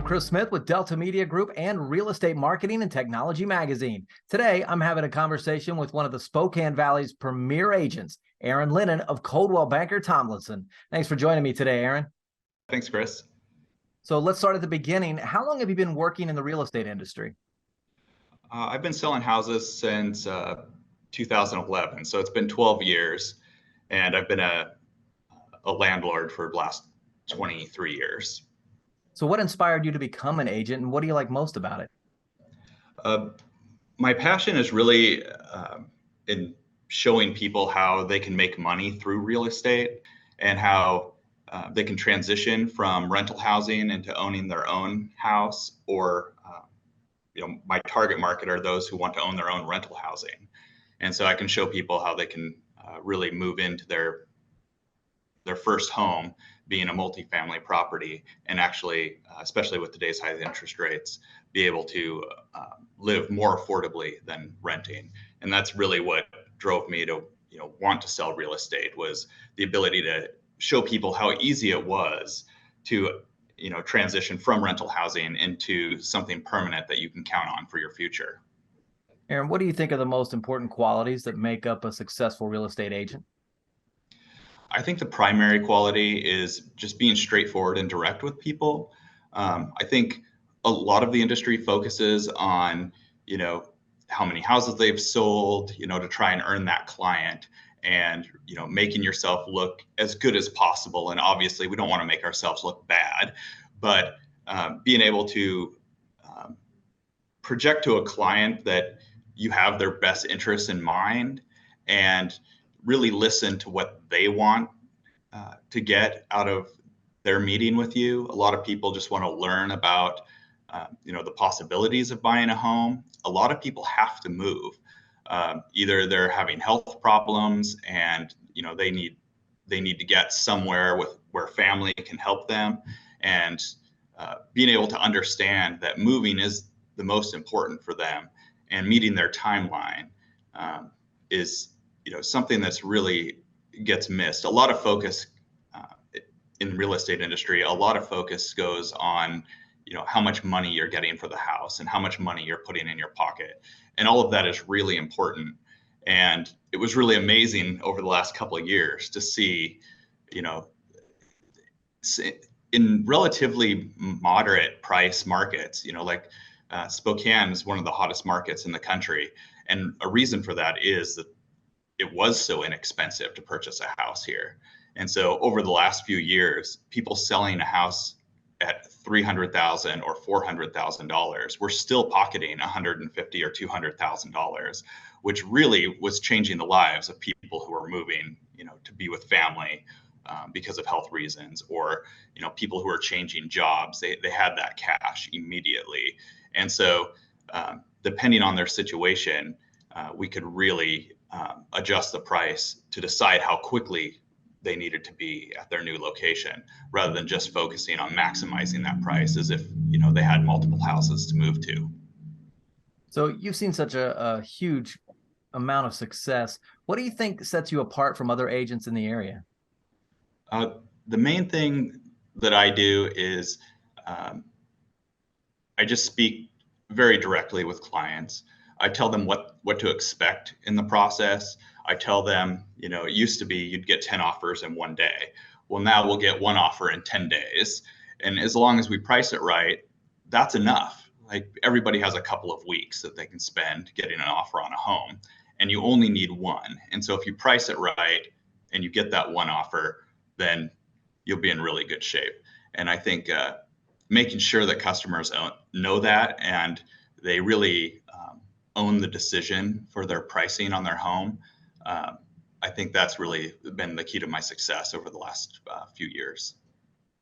Chris Smith with Delta Media Group and Real Estate Marketing and Technology Magazine. Today, I'm having a conversation with one of the Spokane Valley's premier agents, Aaron Lennon of Coldwell Banker Tomlinson. Thanks for joining me today, Aaron. Thanks, Chris. So let's start at the beginning. How long have you been working in the real estate industry? I've been selling houses since 2011, so it's been 12 years, and I've been a landlord for the last 23 years. So what inspired you to become an agent, and what do you like most about it? My passion is really in showing people how they can make money through real estate and how they can transition from rental housing into owning their own house, or my target market are those who want to own their own rental housing. And so I can show people how they can really move into their first home being a multifamily property, and actually, especially with today's high interest rates, be able to live more affordably than renting. And that's really what drove me to want to sell real estate, was the ability to show people how easy it was to transition from rental housing into something permanent that you can count on for your future. Aaron, what do you think are the most important qualities that make up a successful real estate agent? I think the primary quality is just being straightforward and direct with people. I think a lot of the industry focuses on, how many houses they've sold, to try and earn that client, and, making yourself look as good as possible. And obviously we don't want to make ourselves look bad, but being able to project to a client that you have their best interests in mind and really listen to what they want to get out of their meeting with you. A lot of people just want to learn about, the possibilities of buying a home. A lot of people have to move. Either they're having health problems and, they need to get somewhere where family can help them, and being able to understand that moving is the most important for them, and meeting their timeline is something that's really gets missed. A lot of focus in the real estate industry, a lot of focus goes on how much money you're getting for the house and how much money you're putting in your pocket, and all of that is really important. And it was really amazing over the last couple of years to see, in relatively moderate price markets, like Spokane is one of the hottest markets in the country, and a reason for that is that it was so inexpensive to purchase a house here. And so over the last few years, people selling a house at $300,000 or $400,000 were still pocketing $150,000 or $200,000, which really was changing the lives of people who were moving, to be with family because of health reasons, or people who are changing jobs. They had that cash immediately, and so depending on their situation, we could really adjust the price to decide how quickly they needed to be at their new location, rather than just focusing on maximizing that price as if they had multiple houses to move to. So you've seen such a huge amount of success. What do you think sets you apart from other agents in the area? The main thing that I do is I just speak very directly with clients. I tell them what to expect in the process. I tell them, it used to be you'd get 10 offers in one day. Well, now we'll get one offer in 10 days. And as long as we price it right, that's enough. Like, everybody has a couple of weeks that they can spend getting an offer on a home, and you only need one. And so if you price it right and you get that one offer, then you'll be in really good shape. And I think making sure that customers know that, and they really own the decision for their pricing on their home, I think that's really been the key to my success over the last few years.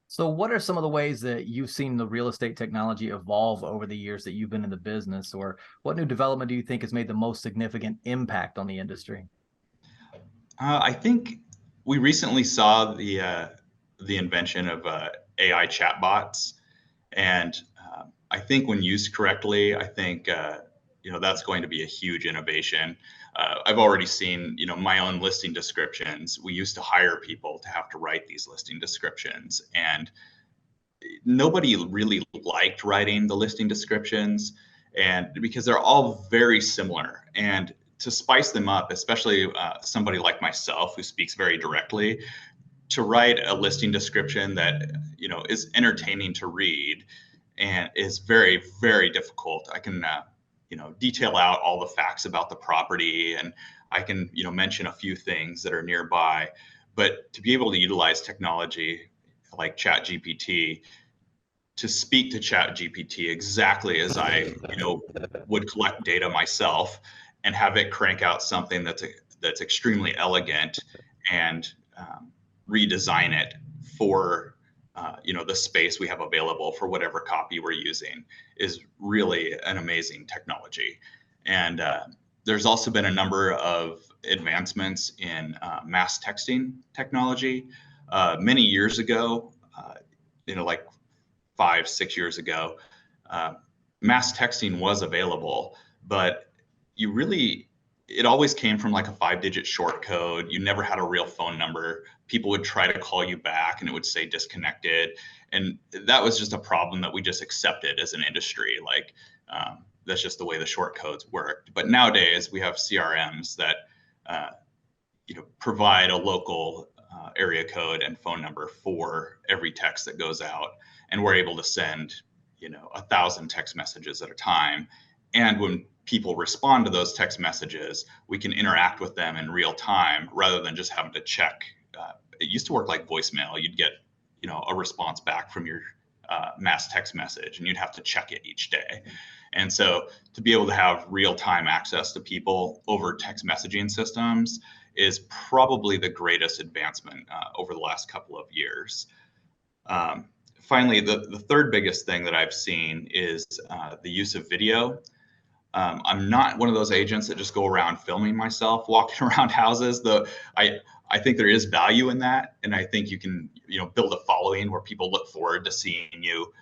So what are some of the ways that you've seen the real estate technology evolve over the years that you've been in the business, or what new development do you think has made the most significant impact on the industry? I think we recently saw the invention of AI chatbots, and I think when used correctly, I think that's going to be a huge innovation. I've already seen, my own listing descriptions. We used to hire people to have to write these listing descriptions, and nobody really liked writing the listing descriptions, and because they're all very similar. And to spice them up, especially somebody like myself who speaks very directly, to write a listing description that is entertaining to read and is very, very difficult. I can detail out all the facts about the property, and I can mention a few things that are nearby. But to be able to utilize technology like ChatGPT to speak to ChatGPT exactly as I would collect data myself, and have it crank out something that's extremely elegant, and redesign it for the space we have available for whatever copy we're using, is really an amazing technology. And there's also been a number of advancements in mass texting technology. Many years ago, like 5-6 years ago, mass texting was available, but it always came from like a 5-digit short code. You never had a real phone number. People would try to call you back and it would say disconnected. And that was just a problem that we just accepted as an industry. Like, that's just the way the short codes worked. But nowadays we have CRMs that, provide a local area code and phone number for every text that goes out. And we're able to send, 1,000 text messages at a time. And when people respond to those text messages, we can interact with them in real time rather than just having to check. It used to work like voicemail. You'd get, a response back from your mass text message, and you'd have to check it each day. And so to be able to have real-time access to people over text messaging systems is probably the greatest advancement over the last couple of years. Finally, the third biggest thing that I've seen is the use of video. I'm not one of those agents that just go around filming myself walking around houses. I think there is value in that, and I think you can build a following where people look forward to seeing you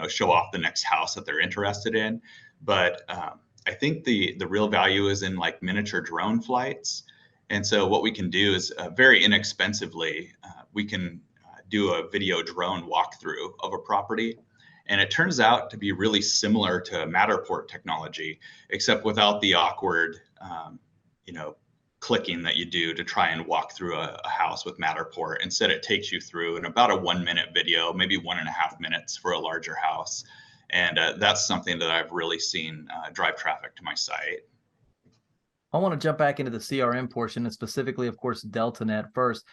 show off the next house that they're interested in. But I think the real value is in like miniature drone flights. And so what we can do is very inexpensively, we can do a video drone walkthrough of a property. And it turns out to be really similar to Matterport technology, except without the awkward, clicking that you do to try and walk through a house with Matterport. Instead, it takes you through in about a 1-minute video, maybe 1.5 minutes for a larger house. And that's something that I've really seen drive traffic to my site. I want to jump back into the CRM portion, and specifically, of course, DeltaNET first.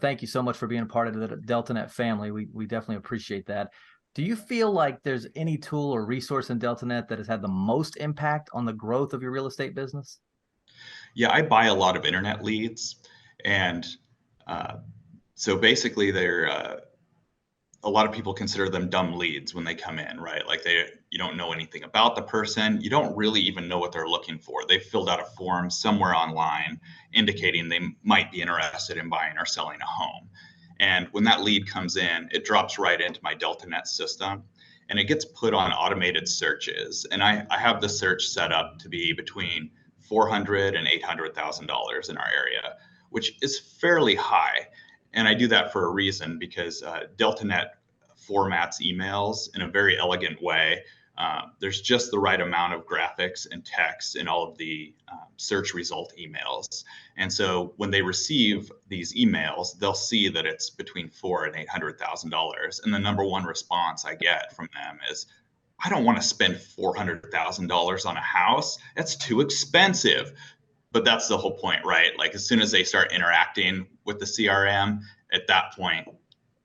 Thank you so much for being a part of the DeltaNET family. We definitely appreciate that. Do you feel like there's any tool or resource in DeltaNET that has had the most impact on the growth of your real estate business? Yeah, I buy a lot of internet leads, and so basically they're a lot of people consider them dumb leads when they come in, right? Like you don't know anything about the person. You don't really even know what they're looking for. They've filled out a form somewhere online indicating they might be interested in buying or selling a home. And when that lead comes in, it drops right into my DeltaNET system, and it gets put on automated searches. And I have the search set up to be between $400,000 and $800,000 in our area, which is fairly high. And I do that for a reason, because DeltaNET formats emails in a very elegant way. There's just the right amount of graphics and text in all of the search result emails. And so when they receive these emails, they'll see that it's between $400,000 and $800,000. And the number one response I get from them is, I don't want to spend $400,000 on a house. That's too expensive. But that's the whole point, right? Like, as soon as they start interacting with the CRM, at that point,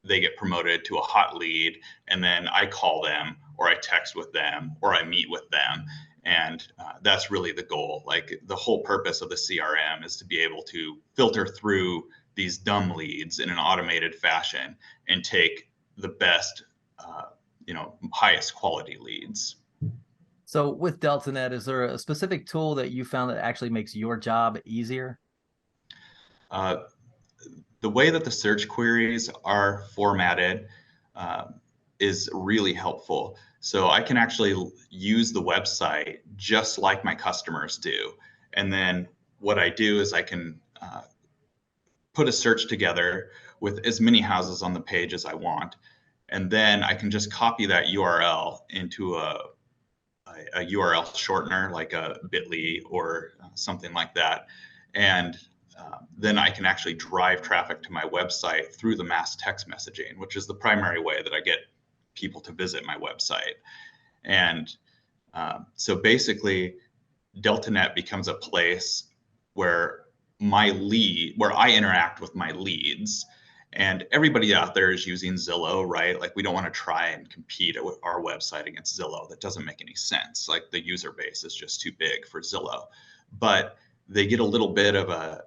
they get promoted to a hot lead. And then I call them, or I text with them, or I meet with them. And that's really the goal. Like, the whole purpose of the CRM is to be able to filter through these dumb leads in an automated fashion and take the best, highest quality leads. So with DeltaNET, is there a specific tool that you found that actually makes your job easier? The way that the search queries are formatted is really helpful. So I can actually use the website just like my customers do. And then what I do is I can put a search together with as many houses on the page as I want. And then I can just copy that URL into a URL shortener like a bit.ly or something like that. And then I can actually drive traffic to my website through the mass text messaging, which is the primary way that I get people to visit my website. And so basically, DeltaNET becomes a place where where I interact with my leads. And everybody out there is using Zillow, right? Like we don't want to try and compete with our website against Zillow. That doesn't make any sense. Like the user base is just too big for Zillow. But they get a little bit of a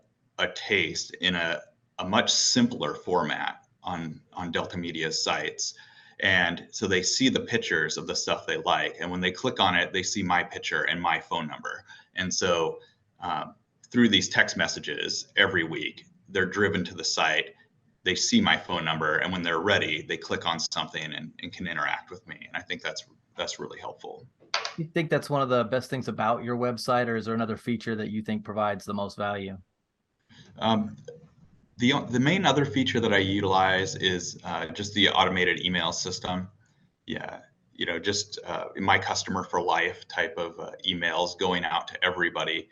taste in a much simpler format on Delta Media's sites. And so they see the pictures of the stuff they like. And when they click on it, they see my picture and my phone number. And so through these text messages every week, they're driven to the site. They see my phone number. And when they're ready, they click on something and can interact with me. And I think that's really helpful. You think that's one of the best things about your website, or is there another feature that you think provides the most value? The main other feature that I utilize is just the automated email system. Yeah, just my customer for life type of emails going out to everybody,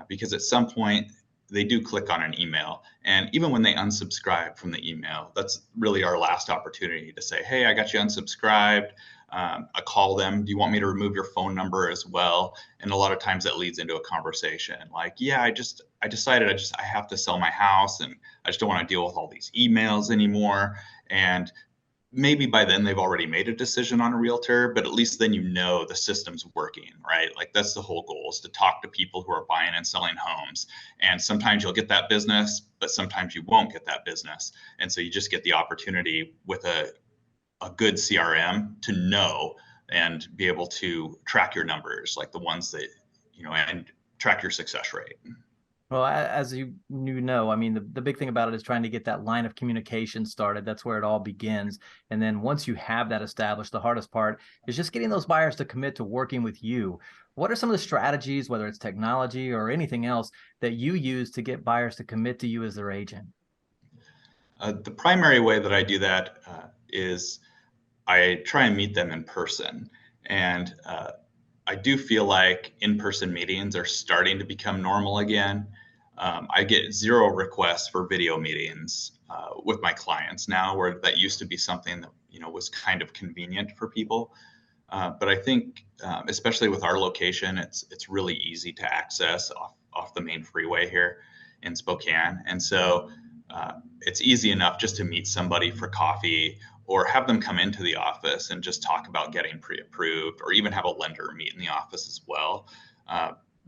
because at some point they do click on an email, and even when they unsubscribe from the email, that's really our last opportunity to say, hey, I got you unsubscribed. I call them, do you want me to remove your phone number as well? And a lot of times that leads into a conversation like, yeah, I decided I have to sell my house and I just don't want to deal with all these emails anymore. And maybe by then they've already made a decision on a realtor, but at least then the system's working, right? Like that's the whole goal, is to talk to people who are buying and selling homes. And sometimes you'll get that business, but sometimes you won't get that business. And so you just get the opportunity with a good CRM to know and be able to track your numbers, like the ones that, and track your success rate. Well, as you know, I mean, the big thing about it is trying to get that line of communication started. That's where it all begins. And then once you have that established, the hardest part is just getting those buyers to commit to working with you. What are some of the strategies, whether it's technology or anything else, that you use to get buyers to commit to you as their agent? The primary way that I do that is I try and meet them in person. And I do feel like in-person meetings are starting to become normal again. I get 0 requests for video meetings with my clients now, where that used to be something that was kind of convenient for people. But I think, especially with our location, it's really easy to access off the main freeway here in Spokane, and so it's easy enough just to meet somebody for coffee or have them come into the office and just talk about getting pre-approved, or even have a lender meet in the office as well.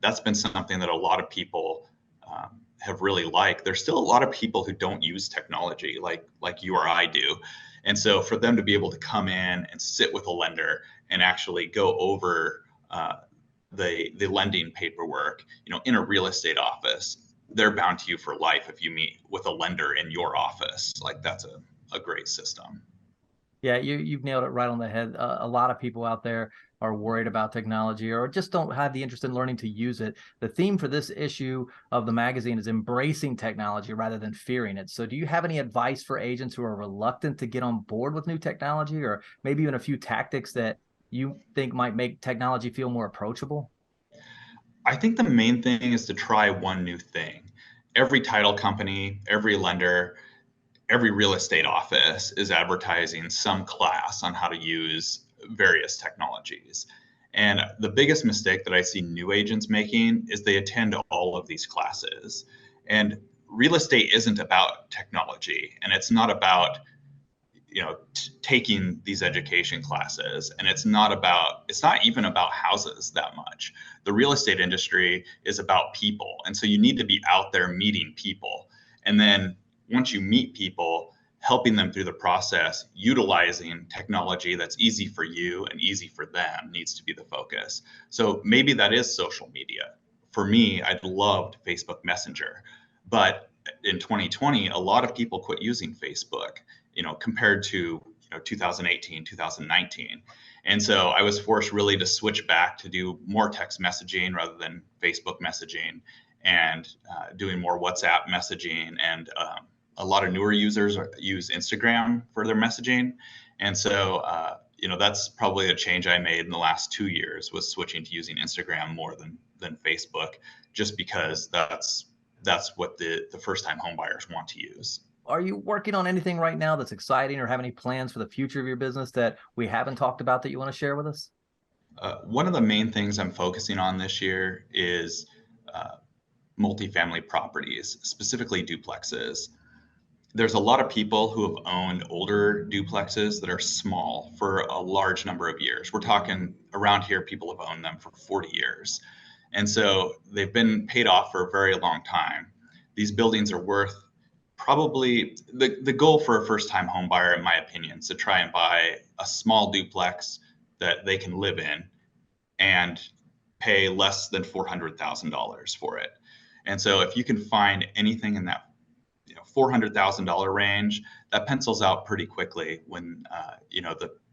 That's been something that a lot of people have really liked. There's still a lot of people who don't use technology like you or I do. And so for them to be able to come in and sit with a lender and actually go over the lending paperwork, in a real estate office, they're bound to you for life if you meet with a lender in your office. Like that's a great system. Yeah, you've nailed it right on the head. A lot of people out there are worried about technology or just don't have the interest in learning to use it. The theme for this issue of the magazine is embracing technology rather than fearing it. So do you have any advice for agents who are reluctant to get on board with new technology, or maybe even a few tactics that you think might make technology feel more approachable? I think the main thing is to try one new thing. Every title company, every lender, every real estate office is advertising some class on how to use various technologies. And the biggest mistake that I see new agents making is they attend all of these classes. And real estate isn't about technology, and it's not about taking these education classes, and it's not even about houses that much. The real estate industry is about people, and so you need to be out there meeting people, and then once you meet people, helping them through the process, utilizing technology that's easy for you and easy for them needs to be the focus. So maybe that is social media. For me, I loved Facebook Messenger, but in 2020, a lot of people quit using Facebook, compared to 2018, 2019. And so I was forced really to switch back to do more text messaging rather than Facebook messaging, and doing more WhatsApp messaging and a lot of newer users use Instagram for their messaging. And so, that's probably a change I made in the last 2 years, was switching to using Instagram more than Facebook, just because that's what the first time home buyers want to use. Are you working on anything right now that's exciting, or have any plans for the future of your business that we haven't talked about that you want to share with us? One of the main things I'm focusing on this year is multifamily properties, specifically duplexes. There's a lot of people who have owned older duplexes that are small for a large number of years. We're talking around here, people have owned them for 40 years. And so they've been paid off for a very long time. These buildings are worth probably the goal for a first time home buyer, in my opinion, is to try and buy a small duplex that they can live in and pay less than $400,000 for it. And so if you can find anything in that $400,000 range, that pencils out pretty quickly when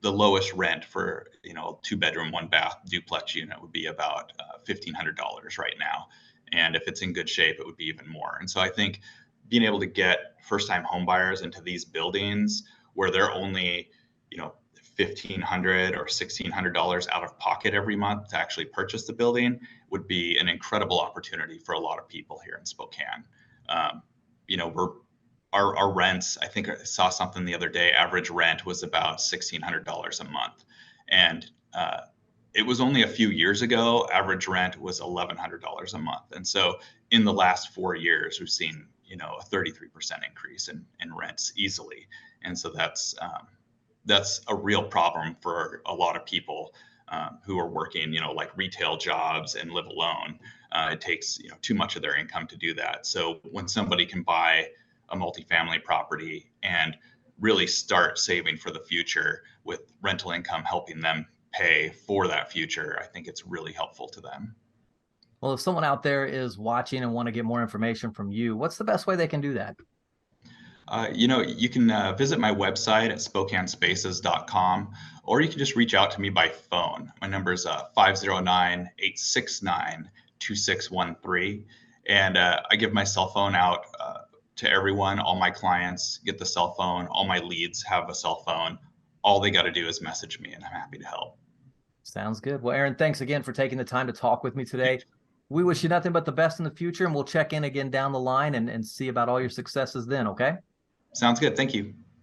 the lowest rent for a 2-bedroom 1-bath duplex unit would be about $1,500 right now. And if it's in good shape, it would be even more. And so I think being able to get first-time home buyers into these buildings where they're only $1,500 or $1,600 out of pocket every month to actually purchase the building would be an incredible opportunity for a lot of people here in Spokane. Our rents, I think I saw something the other day, average rent was about $1,600 a month. And it was only a few years ago, average rent was $1,100 a month. And so in the last 4 years, we've seen, a 33% increase in rents easily. And so that's a real problem for a lot of people who are working, like retail jobs and live alone. It takes, too much of their income to do that. So when somebody can buy a multifamily property and really start saving for the future with rental income helping them pay for that future, I think it's really helpful to them. Well, if someone out there is watching and want to get more information from you, what's the best way they can do that? You can visit my website at SpokaneSpaces.com, or you can just reach out to me by phone. My number is 509-869-2613. And I give my cell phone out to everyone. All my clients get the cell phone. All my leads have a cell phone. All they got to do is message me, and I'm happy to help. Sounds good. Well, Aaron, thanks again for taking the time to talk with me today. We wish you nothing but the best in the future, and we'll check in again down the line and see about all your successes then, okay? Sounds good. Thank you.